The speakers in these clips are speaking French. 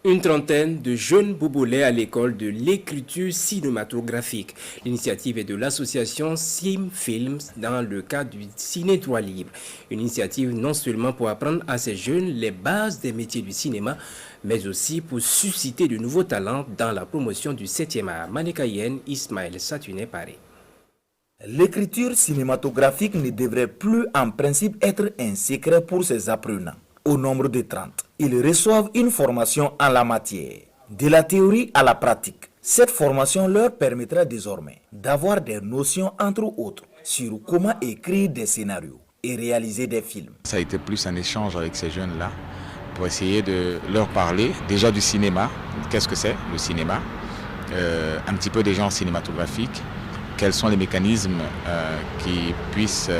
Une trentaine de jeunes bobolets à l'école de l'écriture cinématographique. L'initiative est de l'association Sim Films dans le cadre du Ciné Droit Libre. Une initiative non seulement pour apprendre à ces jeunes les bases des métiers du cinéma, mais aussi pour susciter de nouveaux talents dans la promotion du 7e art. Manekayen Ismaël Satuné Paris. L'écriture cinématographique ne devrait plus en principe être un secret pour ses apprenants. Au nombre de 30, ils reçoivent une formation en la matière, de la théorie à la pratique. Cette formation leur permettra désormais d'avoir des notions, entre autres, sur comment écrire des scénarios et réaliser des films. Ça a été plus un échange avec ces jeunes-là pour essayer de leur parler déjà du cinéma, qu'est-ce que c'est le cinéma, un petit peu des genres cinématographiques, quels sont les mécanismes qui puissent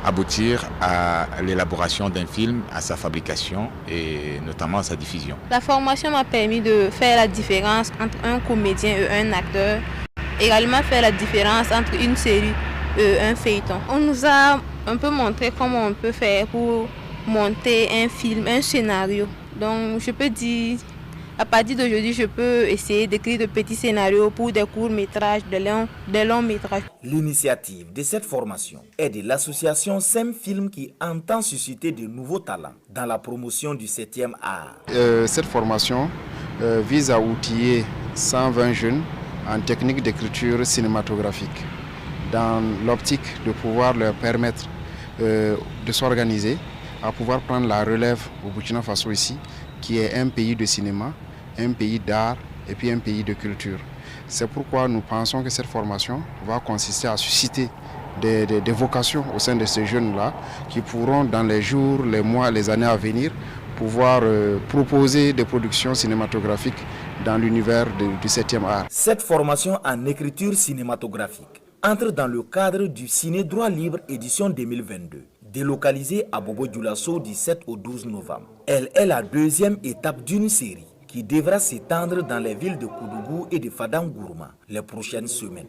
aboutir à l'élaboration d'un film, à sa fabrication et notamment à sa diffusion. La formation m'a permis de faire la différence entre un comédien et un acteur, également faire la différence entre une série et un feuilleton. On nous a un peu montré comment on peut faire pour monter un film, un scénario. Donc je peux dire, à partir d'aujourd'hui, je peux essayer d'écrire de petits scénarios pour des courts-métrages, des longs-métrages. L'initiative de cette formation est de l'association SEM Film qui entend susciter de nouveaux talents dans la promotion du 7e art. Cette formation vise à outiller 120 jeunes en technique d'écriture cinématographique dans l'optique de pouvoir leur permettre de s'organiser, à pouvoir prendre la relève au Burkina Faso ici, qui est un pays de cinéma, un pays d'art et puis un pays de culture. C'est pourquoi nous pensons que cette formation va consister à susciter des vocations au sein de ces jeunes-là qui pourront dans les jours, les mois, les années à venir pouvoir proposer des productions cinématographiques dans l'univers du 7e art. Cette formation en écriture cinématographique entre dans le cadre du Ciné Droit Libre édition 2022. Délocalisée à Bobo Dioulasso du 7 au 12 novembre. Elle est la deuxième étape d'une série qui devra s'étendre dans les villes de Koudougou et de Fadam Gourma les prochaines semaines.